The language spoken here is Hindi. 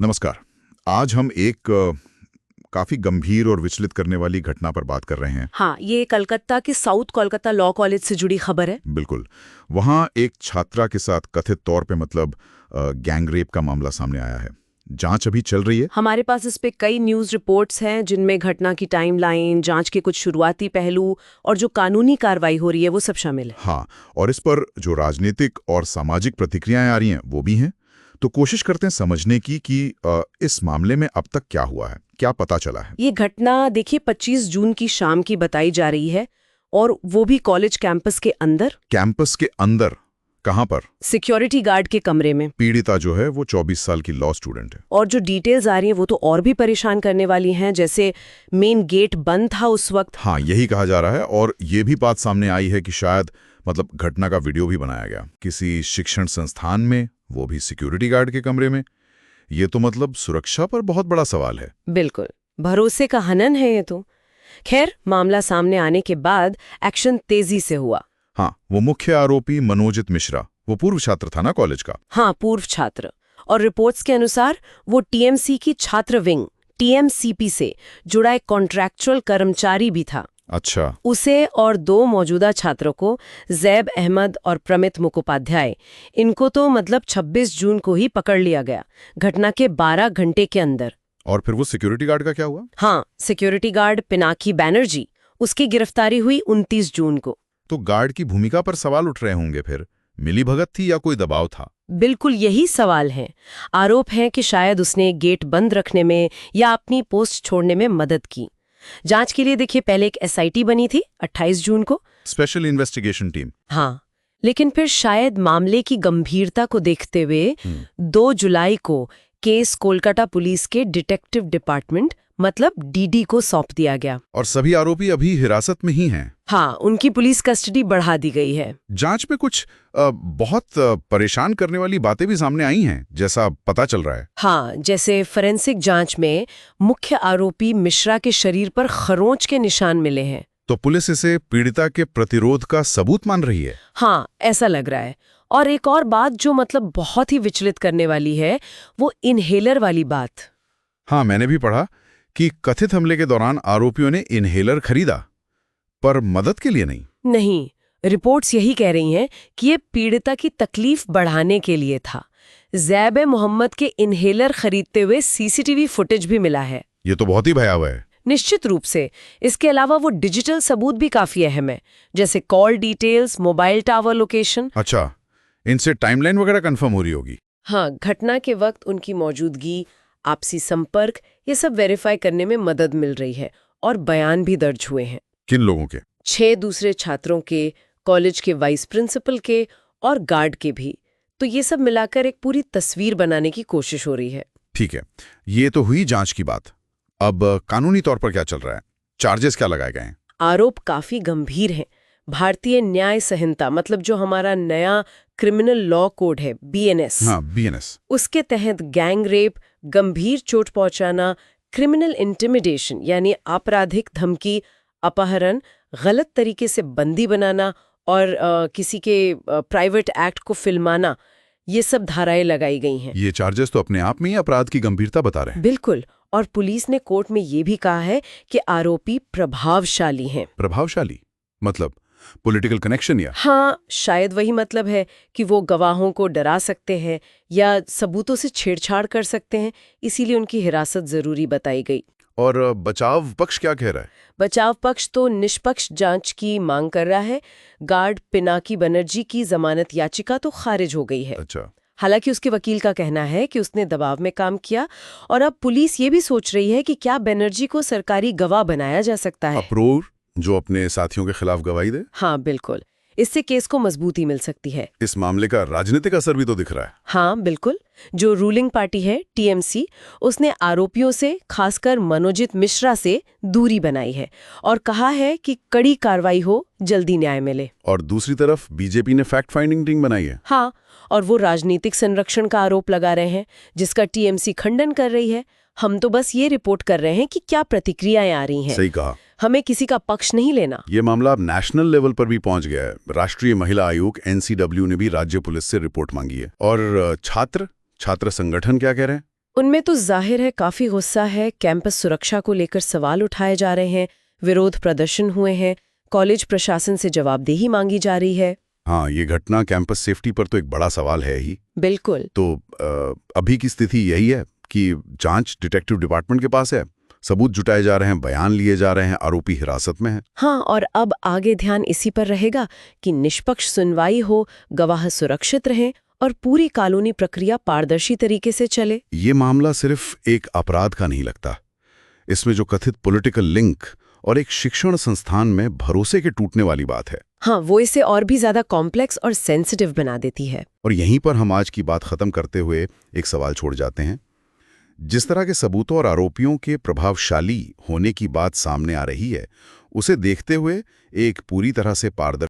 नमस्कार। आज हम एक काफी गंभीर और विचलित करने वाली घटना पर बात कर रहे हैं। हाँ, ये कलकत्ता के साउथ कोलकाता लॉ कॉलेज से जुड़ी खबर है। बिल्कुल। वहाँ एक छात्रा के साथ कथित तौर पे गैंग रेप का मामला सामने आया है। जांच अभी चल रही है। हमारे पास इस पे कई न्यूज़ रिपोर्ट्स हैं जिनमें घटना की टाइमलाइन, जांच के कुछ शुरुआती पहलू और जो कानूनी कार्रवाई हो रही है वो सब शामिल है। हाँ, और इस पर जो राजनीतिक और सामाजिक प्रतिक्रियाएं आ रही हैं वो भी हैं। तो कोशिश करते हैं समझने की कि इस मामले में अब तक क्या हुआ है, क्या पता चला है। ये घटना देखिए 25 जून की शाम की बताई जा रही है, और वो भी कॉलेज कैंपस के अंदर। कैंपस के अंदर? कहाँ पर? सिक्योरिटी गार्ड के कमरे में। पीड़िता जो है वो 24 साल की लॉ स्टूडेंट है। और जो डिटेल्स आ रही हैं वो तो और भी परेशान करने वाली हैं, जैसे मेन गेट बंद था उस वक्त। हाँ, यही कहा जा रहा है। और ये भी बात सामने आई है कि शायद घटना का वीडियो भी बनाया गया किसी शिक्षण संस्थान में, वो भी सिक्योरिटी गार्ड के कमरे में। ये तो सुरक्षा पर बहुत बड़ा सवाल है। बिल्कुल, भरोसे का हनन है ये तो। खैर, मामला सामने आने के बाद एक्शन तेजी से हुआ। हाँ, वो मुख्य आरोपी मनोजित मिश्रा, वो पूर्व छात्र था ना कॉलेज का। हाँ, पूर्व छात्र। और रिपोर्ट्स के अनुसार वो टीएमसी की छात्र विंग टीएमसीपी से जुड़ा एक कॉन्ट्रैक्चुअल कर्मचारी भी था। अच्छा। उसे और दो मौजूदा छात्रों को, जैब अहमद और प्रमित मुखोपाध्याय, इनको तो 26 जून को ही पकड़ लिया गया, घटना के 12 घंटे के अंदर। और फिर वो सिक्योरिटी गार्ड का क्या हुआ? हाँ, सिक्योरिटी गार्ड पिनाकी बैनर्जी, उसकी गिरफ्तारी हुई 29 जून को। तो गार्ड की भूमिका पर सवाल उठ रहे होंगे। फिर मिलीभगत थी या कोई दबाव था? बिल्कुल यही सवाल है। आरोप है कि शायद उसने गेट बंद रखने में या अपनी पोस्ट छोड़ने में मदद की। जांच के लिए देखिए पहले एक एसआईटी बनी थी 28 जून को, स्पेशल इन्वेस्टिगेशन टीम। हाँ, लेकिन फिर शायद मामले की गंभीरता को देखते हुए 2 जुलाई को केस कोलकाता पुलिस के डिटेक्टिव डिपार्टमेंट डीडी को सौंप दिया गया। और सभी आरोपी अभी हिरासत में ही हैं। हाँ, उनकी पुलिस कस्टडी बढ़ा दी गई है। जांच में कुछ बहुत परेशान करने वाली बातें भी सामने आई हैं, जैसा पता चल रहा है। हाँ, जैसे फोरेंसिक जांच में मुख्य आरोपी मिश्रा के शरीर पर खरोंच के निशान मिले हैं। तो पुलिस इसे पीड़िता के प्रतिरोध का सबूत मान रही है। हाँ, ऐसा लग रहा है। और एक और बात जो बहुत ही विचलित करने वाली है, वो इनहेलर वाली बात। हाँ, मैंने भी पढ़ा कि कथित हमले के दौरान आरोपियों ने इनहेलर खरीदा, पर मदद के लिए नहीं, रिपोर्ट्स यही कह रही हैं कि ये पीड़िता की तकलीफ बढ़ाने के लिए था। जैब मोहम्मद के इनहेलर खरीदते हुए सीसीटीवी फुटेज भी मिला है। ये तो बहुत ही भयावह है। निश्चित रूप से। इसके अलावा वो डिजिटल सबूत भी काफी अहम है, जैसे call details, mobile tower location. अच्छा, इनसे टाइमलाइन वगैरह कंफर्म हो रही होगी। हाँ, घटना के वक्त उनकी मौजूदगी, आपसी संपर्क, ये सब वेरीफाई करने में मदद मिल रही है। और बयान भी दर्ज हुए हैं। किन लोगों के? 6 दूसरे छात्रों के, कॉलेज के वाइस प्रिंसिपल के और गार्ड के भी। तो ये सब मिलाकर एक पूरी तस्वीर बनाने की कोशिश हो रही है। ठीक है, ये तो हुई जांच की बात। अब कानूनी तौर पर क्या चल रहा है? चार्जेस क्या लगाए गए हैं? आरोप काफी गंभीर हैं। भारतीय न्याय संहिता, जो हमारा नया क्रिमिनल लॉ कोड है, बीएनएस। हाँ, बीएनएस। उसके तहत गैंग रेप, गंभीर चोट पहुंचाना, क्रिमिनल इंटिमिडेशन यानी आपराधिक धमकी, अपहरण, गलत तरीके से बंदी बनाना और किसी के प्राइवेट एक्ट को फिल्माना, ये सब धाराएं लगाई गई हैं। ये चार्जेस तो अपने आप में ही अपराध की गंभीरता बता रहे हैं। बिल्कुल। और पुलिस ने कोर्ट में ये भी कहा है कि आरोपी प्रभावशाली हैं। प्रभावशाली मतलब पॉलिटिकल कनेक्शन या? हाँ, शायद वही है कि वो गवाहों को डरा सकते हैं या सबूतों से छेड़छाड़ कर सकते हैं, इसीलिए उनकी हिरासत जरूरी बताई गई। और बचाव पक्ष क्या कह रहा है? बचाव पक्ष तो निष्पक्ष जांच की मांग कर रहा है। गार्ड पिनाकी बनर्जी की जमानत याचिका तो खारिज हो गई है। अच्छा। हालांकि उसके वकील का कहना है कि उसने दबाव में काम किया, और अब पुलिस ये भी सोच रही है कि क्या बनर्जी को सरकारी गवाह बनाया जा सकता है। अप्रूव जो अपने साथियों के खिलाफ गवाही दे। हाँ, बिल्कुल। इससे केस को मजबूती मिल सकती है। इस मामले का राजनीतिक असर भी तो दिख रहा है। हाँ, बिल्कुल। जो रूलिंग पार्टी है टीएमसी, उसने आरोपियों से, खासकर मनोजित मिश्रा से दूरी बनाई है और कहा है कि कड़ी कार्रवाई हो, जल्दी न्याय मिले। और दूसरी तरफ बीजेपी ने फैक्ट फाइंडिंग टीम बनाई है। हाँ, और वो राजनीतिक संरक्षण का आरोप लगा रहे हैं, जिसका टीएमसी खंडन कर रही है। हम तो बस ये रिपोर्ट कर रहे हैं कि क्या प्रतिक्रियाएं आ रही हैं। सही कहा। हमें किसी का पक्ष नहीं लेना। ये मामला अब नेशनल लेवल पर भी पहुंच गया है। राष्ट्रीय महिला आयोग एनसीडब्ल्यू ने भी राज्य पुलिस से रिपोर्ट मांगी है। और छात्र संगठन क्या कह रहे हैं? उनमें तो जाहिर है काफी गुस्सा है, कैंपस सुरक्षा को लेकर सवाल उठाए जा रहे हैं, विरोध प्रदर्शन हुए हैं, कॉलेज प्रशासन से जवाबदेही मांगी जा रही है। हाँ, ये घटना कैंपस सेफ्टी पर तो एक बड़ा सवाल है ही। बिल्कुल। तो अभी की स्थिति यही है कि जांच डिटेक्टिव डिपार्टमेंट के पास है, सबूत जुटाए जा रहे हैं, बयान लिए जा रहे हैं, आरोपी हिरासत में है। हाँ, और अब आगे ध्यान इसी पर रहेगा कि निष्पक्ष सुनवाई हो, गवाह सुरक्षित रहें और पूरी कानूनी प्रक्रिया पारदर्शी तरीके से चले। ये मामला सिर्फ एक अपराध का नहीं लगता। इसमें जो कथित पॉलिटिकल लिंक और एक शिक्षण संस्थान में भरोसे के टूटने वाली बात है, हाँ, वो इसे और भी ज्यादा कॉम्प्लेक्स और सेंसिटिव बना देती है। और यहीं पर हम आज की बात खत्म करते हुए एक सवाल छोड़ जाते हैं। जिस तरह के सबूतों और आरोपियों के प्रभावशाली होने की बात सामने आ रही है, उसे देखते हुए एक पूरी तरह से पारदर्शी